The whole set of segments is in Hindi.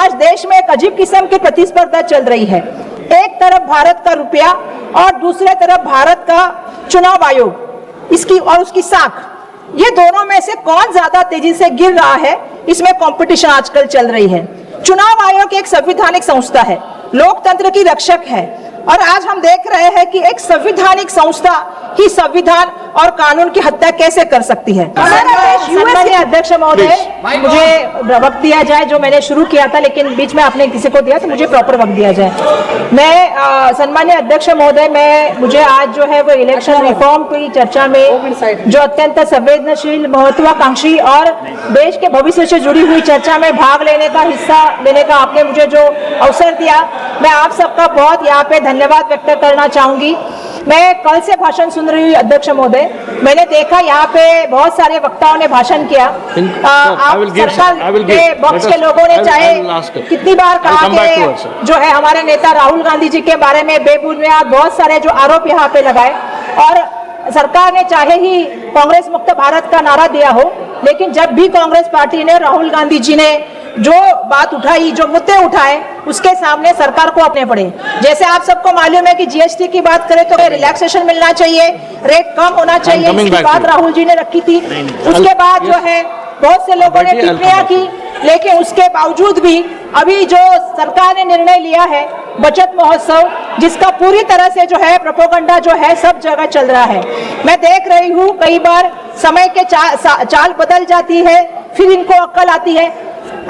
आज देश में एक अजीब किस्म की प्रतिस्पर्धा चल रही है। एक तरफ भारत का रुपया और दूसरे तरफ भारत का चुनाव आयोग, इसकी और उसकी साख, ये दोनों में से कौन ज्यादा तेजी से गिर रहा है, इसमें कंपटीशन आजकल चल रही है। चुनाव आयोग एक संवैधानिक संस्था है, लोकतंत्र की रक्षक है, और आज हम देख रहे हैं कि एक संवैधानिक संस्था ही संविधान और कानून की हत्या कैसे कर सकती है। सम्मानीय अध्यक्ष महोदय, मुझे वक्त दिया जाए, जो मैंने शुरू किया था लेकिन बीच में आपने किसी को दिया तो मुझे प्रॉपर वक्त दिया जाए। मैं सम्मानीय अध्यक्ष महोदय, मुझे आज जो है वो इलेक्शन रिफॉर्म की चर्चा में जो अत्यंत संवेदनशील, महत्वाकांक्षी और देश के भविष्य से जुड़ी हुई चर्चा में भाग लेने का, हिस्सा लेने का आपने मुझे जो अवसर दिया, मैं आप सबका बहुत यहाँ पे धन्यवाद व्यक्त करना चाहूंगी। मैं कल से भाषण सुन रही हूँ अध्यक्ष महोदय, मैंने देखा यहाँ पे बहुत सारे वक्ताओं ने भाषण किया। आप सरकार के पक्ष के लोगों ने चाहे कितनी बार कहा कि जो है हमारे नेता राहुल गांधी जी के बारे में बेबुनियाद बहुत सारे जो आरोप यहाँ पे लगाए, और सरकार ने चाहे ही कांग्रेस मुक्त भारत का नारा दिया हो, लेकिन जब भी कांग्रेस पार्टी ने, राहुल गांधी जी ने जो बात उठाई, जो मुद्दे उठाए, उसके सामने सरकार को अपने पड़े। जैसे आप सबको मालूम है कि जीएसटी की बात करें तो रिलैक्सेशन मिलना चाहिए, रेट कम होना चाहिए, इसकी बात राहुल जी ने रखी थी। उसके बाद जो है बहुत से लोगों ने टिप्पणियां की, लेकिन उसके बावजूद भी अभी जो सरकार ने निर्णय लिया है बचत महोत्सव, जिसका पूरी तरह से जो है प्रोपेगेंडा जो है सब जगह चल रहा है। मैं देख रही हूँ कई बार समय के चाल बदल जाती है, फिर इनको अक्ल आती है।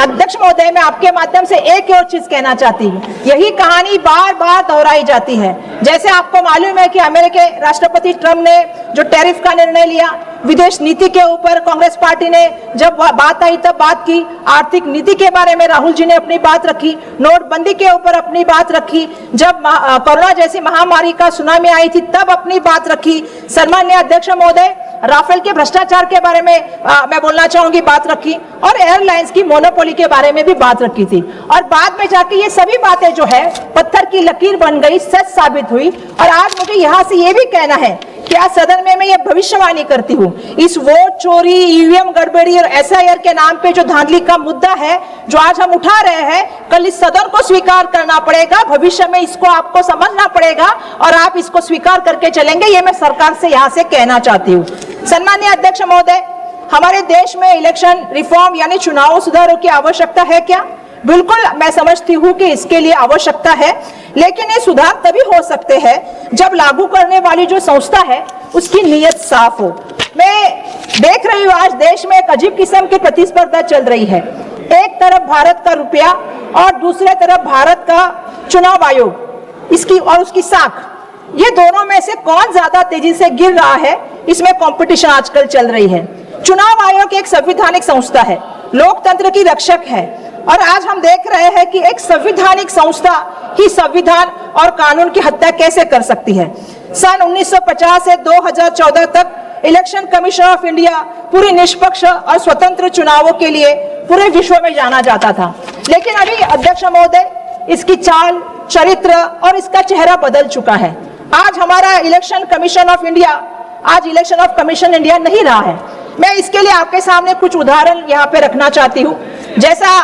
अध्यक्ष महोदय, मैं आपके माध्यम से एक और चीज कहना चाहती हूँ, यही कहानी बार बार दोहराई जाती है। जैसे आपको मालूम है कि अमेरिकी राष्ट्रपति ट्रम्प ने जो टैरिफ का निर्णय लिया, विदेश नीति के ऊपर कांग्रेस पार्टी ने जब बात आई तब बात की, आर्थिक नीति के बारे में राहुल जी ने अपनी बात रखी, नोटबंदी के ऊपर अपनी बात रखी, जब कोरोना जैसी महामारी का सुनामी आई थी तब अपनी बात रखी। सम्मानीय अध्यक्ष महोदय, राफेल के भ्रष्टाचार के बारे में मैं बोलना चाहूंगी, बात रखी, और एयरलाइंस की मोनोपोली के बारे में भी बात रखी थी। और बाद में जाके ये सभी बातें जो है पत्थर की लकीर बन गई, सच साबित हुई। और आज मुझे यहाँ से ये भी कहना है कि आज सदन में मैं ये भविष्यवाणी करती हूँ, इस वोट चोरी, ईवीएम गड़बड़ी और एसआईआर के नाम पे जो धांधली का मुद्दा है जो आज हम उठा रहे हैं, कल इस सदन को स्वीकार करना पड़ेगा, भविष्य में इसको आपको समझना पड़ेगा और आप इसको स्वीकार करके चलेंगे, ये मैं सरकार से यहाँ से कहना चाहती हूँ। सम्मानीय अध्यक्ष महोदय, हमारे देश में इलेक्शन रिफॉर्म यानी चुनाव सुधारों की आवश्यकता है क्या? बिल्कुल, मैं समझती हूँ कि इसके लिए आवश्यकता है, लेकिन ये सुधार तभी हो सकते हैं जब लागू करने वाली जो संस्था है उसकी नीयत साफ हो। मैं देख रही हूँ आज देश में एक अजीब किस्म की प्रतिस्पर्धा चल रही है। एक तरफ भारत का रुपया और दूसरे तरफ भारत का चुनाव आयोग, इसकी और उसकी साख, ये दोनों में से कौन ज्यादा तेजी से गिर रहा है, इसमें कंपटीशन आजकल चल रही है। चुनाव आयोग एक संवैधानिक संस्था है, लोकतंत्र की रक्षक है, और आज हम देख रहे हैं कि एक संवैधानिक संस्था ही संविधान और कानून की हत्या कैसे कर सकती है। सन 1950 से 2014 तक इलेक्शन कमीशन ऑफ इंडिया पूरी निष्पक्ष और स्वतंत्र चुनावों के लिए पूरे विश्व में जाना जाता था, लेकिन अभी अध्यक्ष महोदय इसकी चाल, चरित्र और इसका चेहरा बदल चुका है। आज हमारा इलेक्शन कमीशन ऑफ इंडिया आज इलेक्शन ऑफ कमीशन इंडिया नहीं रहा है। मैं इसके लिए आपके सामने कुछ उदाहरण यहाँ पे रखना चाहती हूँ। जैसा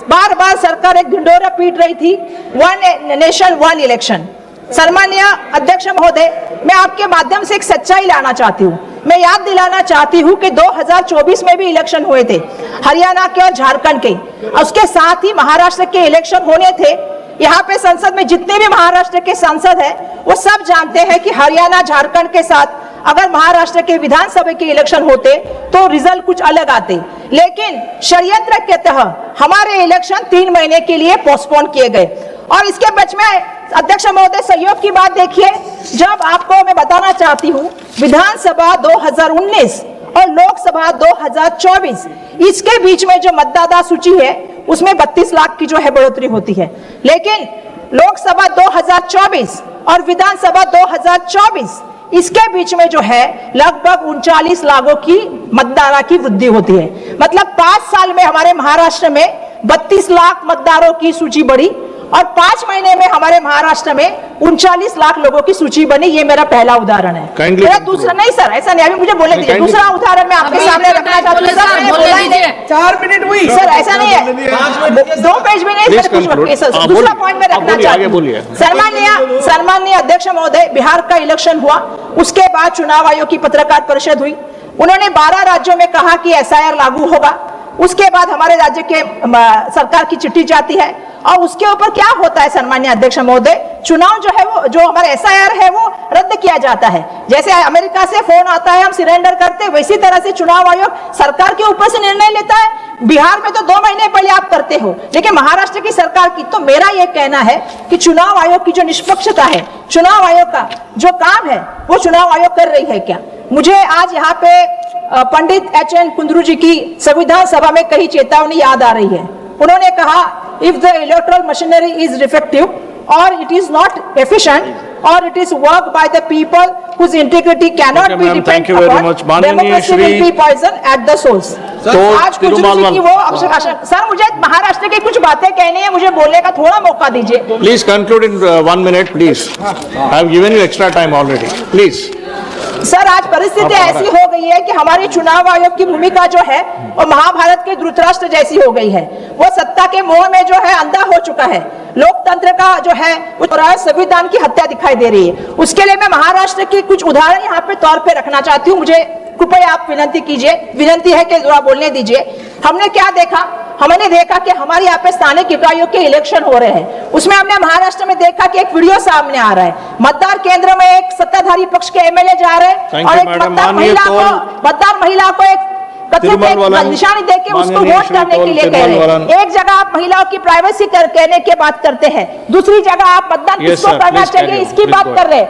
बार बार सरकार एक ढिंढोरा पीट रही थी, वन नेशन वन इलेक्शन। सम्मानीय अध्यक्ष महोदय, मैं आपके माध्यम से एक सच्चाई लाना चाहती हूँ। मैं याद दिलाना चाहती हूँ कि 2024 में भी इलेक्शन हुए थे, हरियाणा के और झारखंड के, उसके साथ ही महाराष्ट्र के इलेक्शन होने थे। यहाँ पे संसद में जितने भी महाराष्ट्र के सांसद हैं वो सब जानते हैं कि हरियाणा, झारखंड के साथ अगर महाराष्ट्र के विधानसभा के इलेक्शन होते तो रिजल्ट कुछ अलग आते, लेकिन षड्यंत्र के तहत हमारे इलेक्शन 3 महीने के लिए पोस्टपोन किए गए। और इसके बीच में अध्यक्ष महोदय सहयोग की बात देखिए, जब आपको मैं बताना चाहती हूँ विधानसभा 2019 और लोकसभा 2024, इसके बीच में जो मतदाता सूची है उसमें 32 लाख की जो है बढ़ोतरी होती है, लेकिन लोकसभा 2024 और विधानसभा 2024 इसके बीच में जो है लगभग 39 लाखों की मतदाता की वृद्धि होती है। मतलब 5 साल में हमारे महाराष्ट्र में 32 लाख मतदारों की सूची बढ़ी और 5 महीने में हमारे महाराष्ट्र में 39 लाख लोगों की सूची बनी। ये मेरा पहला उदाहरण है। मेरा दूसरा नहीं सर, ऐसा नहीं, अभी मुझे बोलने दीजिए। दूसरा उदाहरण मैं आपके सामने रखना चाहती हूँ सर। मैंने बोला ही नहीं, 4 मिनट हुई सर, ऐसा नहीं है, 2 पेज भी नहीं सर, कुछ दूसरा पॉइंट में रखना चाहती हूँ। सम्माननीय अध्यक्ष महोदय, बिहार का इलेक्शन हुआ, उसके बाद चुनाव आयोग की पत्रकार परिषद हुई। उन्होंने 12 राज्यों में कहा कि एसआईआर लागू होगा। उसके बाद हमारे राज्य के सरकार की चिट्ठी जाती है और उसके ऊपर क्या होता है सम्माननीय अध्यक्ष महोदय, चुनाव जो है वो, जो हमारा एसआईआर है वो रद्द किया जाता है। जैसे अमेरिका से फोन आता है हम सरेंडर करते हैं, वैसी तरह से चुनाव आयोग सरकार के ऊपर से निर्णय लेता है। बिहार में तो 2 महीने पहले आप करते हो, लेकिन महाराष्ट्र की सरकार की, तो मेरा यह कहना है कि चुनाव आयोग की जो निष्पक्षता है, चुनाव आयोग का जो काम है वो चुनाव आयोग कर रही है क्या? मुझे आज यहाँ पे पंडित एच.एन. कुंद्रू जी की संविधान सभा में कही चेतावनी याद आ रही है। उन्होंने कहा, if the electoral machinery is defective और it is not efficient or it is worked by the people whose integrity cannot be depended upon, democracy will be poison at the source. आज कुछ की वो सर, मुझे महाराष्ट्र की कुछ बातें कहनी है, मुझे बोलने का थोड़ा मौका दीजिए। Please conclude in 1 minute, please. I have given you extra time already. Please. Sir, आज परिस्थिति ऐसी हो गई है कि हमारी चुनाव आयोग की भूमिका जो है वो महाभारत के धृतराष्ट्र जैसी हो गई है। वो सत्ता के मोह में जो है अंधा हो चुका है। लोकतंत्र का जो है वो संविधान की हत्या दिखाई दे रही है। उसके लिए मैं महाराष्ट्र की कुछ उदाहरण यहाँ पे तौर पे रखना चाहती हूँ। मुझे कृपया आप विनती कीजिए, विनती है कि जरा बोलने दीजिए। हमने क्या देखा? हमने देखा कि हमारे यहाँ पे स्थानीय इकाइयों के इलेक्शन हो रहे हैं। उसमें हमने महाराष्ट्र में देखा कि एक वीडियो सामने आ रहा है, मतदान केंद्र में एक सत्ताधारी पक्ष के एमएलए जा रहे हैं और एक मतदान महिला को एक निशानी देके उसको वोट करने के लिए कह रहे हैं। एक जगह आप महिलाओं की प्राइवेसी कहने की बात करते हैं, दूसरी जगह आप मतदान किसको करना चाहिए इसकी बात कर रहे हैं।